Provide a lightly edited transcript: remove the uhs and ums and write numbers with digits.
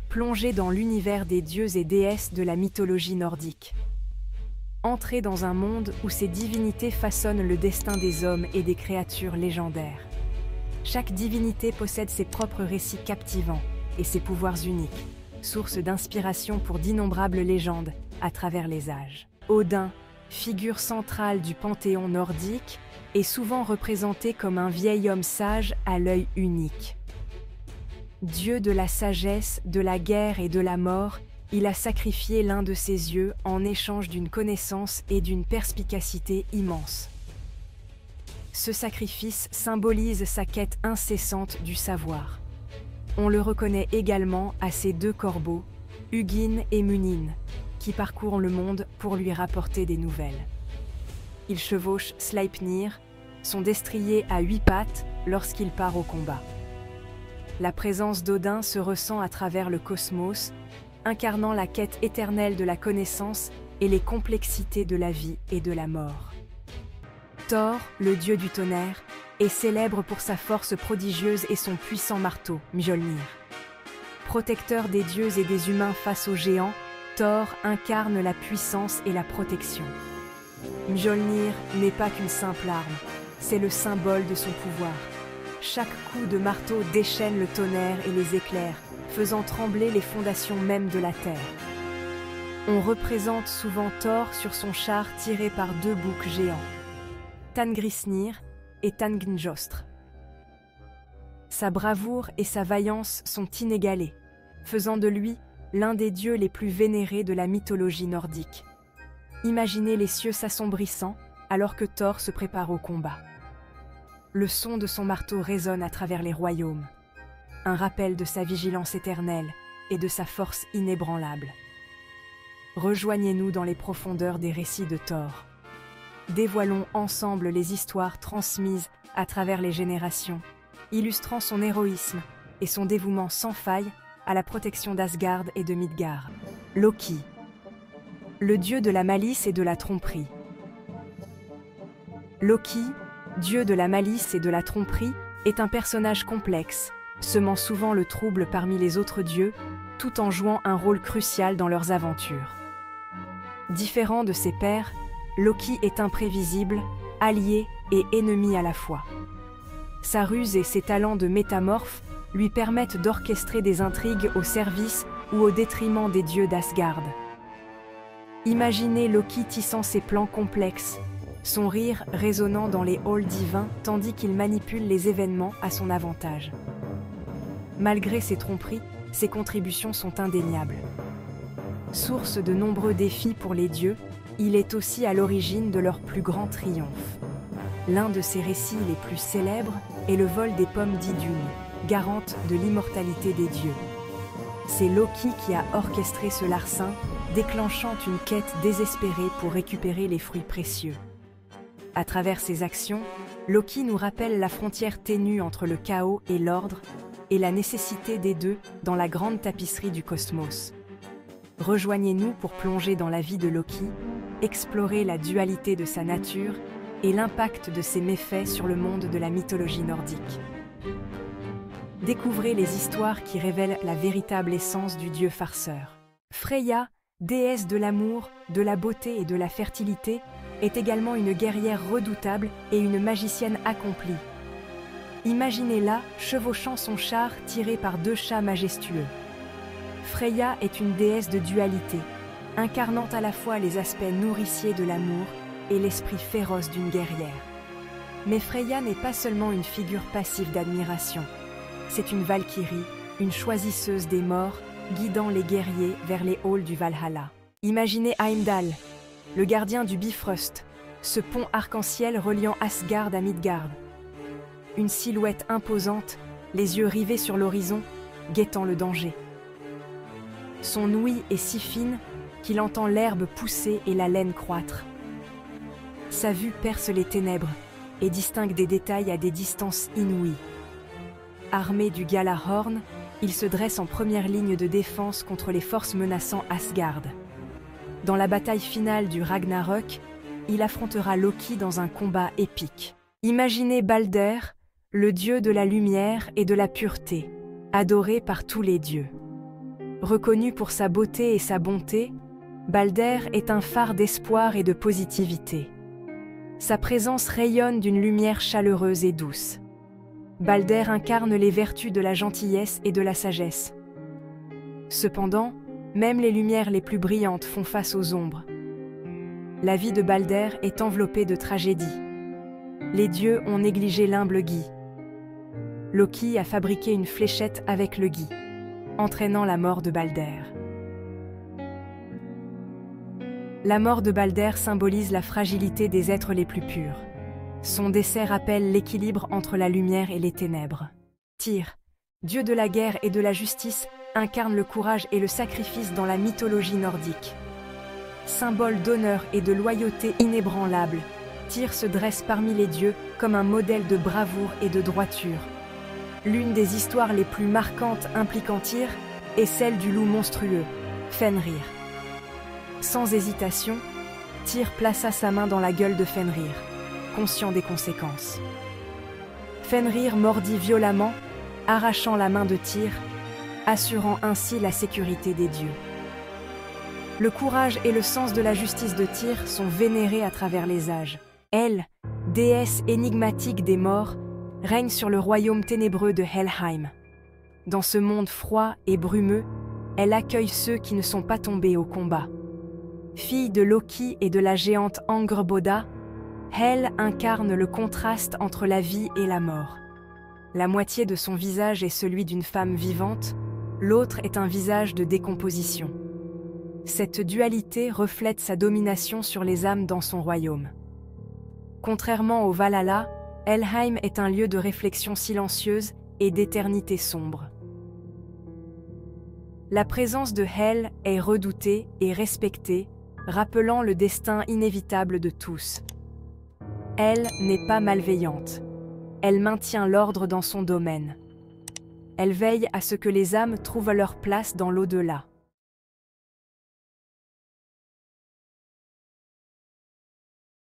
plongez dans l'univers des dieux et déesses de la mythologie nordique. Entrez dans un monde où ces divinités façonnent le destin des hommes et des créatures légendaires. Chaque divinité possède ses propres récits captivants et ses pouvoirs uniques, source d'inspiration pour d'innombrables légendes à travers les âges. Odin, figure centrale du panthéon nordique, est souvent représenté comme un vieil homme sage à l'œil unique. Dieu de la sagesse, de la guerre et de la mort, il a sacrifié l'un de ses yeux en échange d'une connaissance et d'une perspicacité immense. Ce sacrifice symbolise sa quête incessante du savoir. On le reconnaît également à ses deux corbeaux, Hugin et Munin, qui parcourent le monde pour lui rapporter des nouvelles. Il chevauche Sleipnir, son destrier à 8 pattes, lorsqu'il part au combat. La présence d'Odin se ressent à travers le cosmos, incarnant la quête éternelle de la connaissance et les complexités de la vie et de la mort. Thor, le dieu du tonnerre, est célèbre pour sa force prodigieuse et son puissant marteau, Mjolnir. Protecteur des dieux et des humains face aux géants, Thor incarne la puissance et la protection. Mjolnir n'est pas qu'une simple arme, c'est le symbole de son pouvoir. Chaque coup de marteau déchaîne le tonnerre et les éclairs, faisant trembler les fondations même de la terre. On représente souvent Thor sur son char tiré par 2 boucs géants, Tangrisnir et Tangnjostr. Sa bravoure et sa vaillance sont inégalées, faisant de lui l'un des dieux les plus vénérés de la mythologie nordique. Imaginez les cieux s'assombrissant alors que Thor se prépare au combat. Le son de son marteau résonne à travers les royaumes, un rappel de sa vigilance éternelle et de sa force inébranlable. Rejoignez-nous dans les profondeurs des récits de Thor. Dévoilons ensemble les histoires transmises à travers les générations, illustrant son héroïsme et son dévouement sans faille à la protection d'Asgard et de Midgard. Loki, le dieu de la malice et de la tromperie. Loki, dieu de la malice et de la tromperie, est un personnage complexe, semant souvent le trouble parmi les autres dieux, tout en jouant un rôle crucial dans leurs aventures. Différent de ses pairs, Loki est imprévisible, allié et ennemi à la fois. Sa ruse et ses talents de métamorphe lui permettent d'orchestrer des intrigues au service ou au détriment des dieux d'Asgard. Imaginez Loki tissant ses plans complexes, son rire résonnant dans les halls divins tandis qu'il manipule les événements à son avantage. Malgré ses tromperies, ses contributions sont indéniables. Source de nombreux défis pour les dieux, il est aussi à l'origine de leur plus grand triomphe. L'un de ses récits les plus célèbres est le vol des pommes d'Idun, garante de l'immortalité des dieux. C'est Loki qui a orchestré ce larcin, déclenchant une quête désespérée pour récupérer les fruits précieux. À travers ses actions, Loki nous rappelle la frontière ténue entre le chaos et l'ordre, et la nécessité des deux dans la grande tapisserie du cosmos. Rejoignez-nous pour plonger dans la vie de Loki, explorer la dualité de sa nature et l'impact de ses méfaits sur le monde de la mythologie nordique. Découvrez les histoires qui révèlent la véritable essence du dieu farceur. Freya, déesse de l'amour, de la beauté et de la fertilité, est également une guerrière redoutable et une magicienne accomplie. Imaginez-la chevauchant son char tiré par 2 chats majestueux. Freya est une déesse de dualité, incarnant à la fois les aspects nourriciers de l'amour et l'esprit féroce d'une guerrière. Mais Freya n'est pas seulement une figure passive d'admiration. C'est une valkyrie, une choisisseuse des morts, guidant les guerriers vers les halls du Valhalla. Imaginez Heimdall, le gardien du Bifrost, ce pont arc-en-ciel reliant Asgard à Midgard. Une silhouette imposante, les yeux rivés sur l'horizon, guettant le danger. Son ouïe est si fine qu'il entend l'herbe pousser et la laine croître. Sa vue perce les ténèbres et distingue des détails à des distances inouïes. Armé du Gjallarhorn, il se dresse en première ligne de défense contre les forces menaçant Asgard. Dans la bataille finale du Ragnarök, il affrontera Loki dans un combat épique. Imaginez Balder, le dieu de la lumière et de la pureté, adoré par tous les dieux. Reconnu pour sa beauté et sa bonté, Balder est un phare d'espoir et de positivité. Sa présence rayonne d'une lumière chaleureuse et douce. Balder incarne les vertus de la gentillesse et de la sagesse. Cependant, même les lumières les plus brillantes font face aux ombres. La vie de Balder est enveloppée de tragédies. Les dieux ont négligé l'humble Gi. Loki a fabriqué une fléchette avec le Gi, entraînant la mort de Balder. La mort de Balder symbolise la fragilité des êtres les plus purs. Son décès rappelle l'équilibre entre la lumière et les ténèbres. Tyr, dieu de la guerre et de la justice, incarne le courage et le sacrifice dans la mythologie nordique. Symbole d'honneur et de loyauté inébranlable, Tyr se dresse parmi les dieux comme un modèle de bravoure et de droiture. L'une des histoires les plus marquantes impliquant Tyr est celle du loup monstrueux, Fenrir. Sans hésitation, Tyr plaça sa main dans la gueule de Fenrir, conscient des conséquences. Fenrir mordit violemment, arrachant la main de Tyr, assurant ainsi la sécurité des dieux. Le courage et le sens de la justice de Tyr sont vénérés à travers les âges. Elle, déesse énigmatique des morts, règne sur le royaume ténébreux de Helheim. Dans ce monde froid et brumeux, elle accueille ceux qui ne sont pas tombés au combat. Fille de Loki et de la géante Angrboda, Hel incarne le contraste entre la vie et la mort. La moitié de son visage est celui d'une femme vivante, l'autre est un visage de décomposition. Cette dualité reflète sa domination sur les âmes dans son royaume. Contrairement au Valhalla, Helheim est un lieu de réflexion silencieuse et d'éternité sombre. La présence de Hel est redoutée et respectée, rappelant le destin inévitable de tous. Elle n'est pas malveillante. Elle maintient l'ordre dans son domaine. Elle veille à ce que les âmes trouvent leur place dans l'au-delà.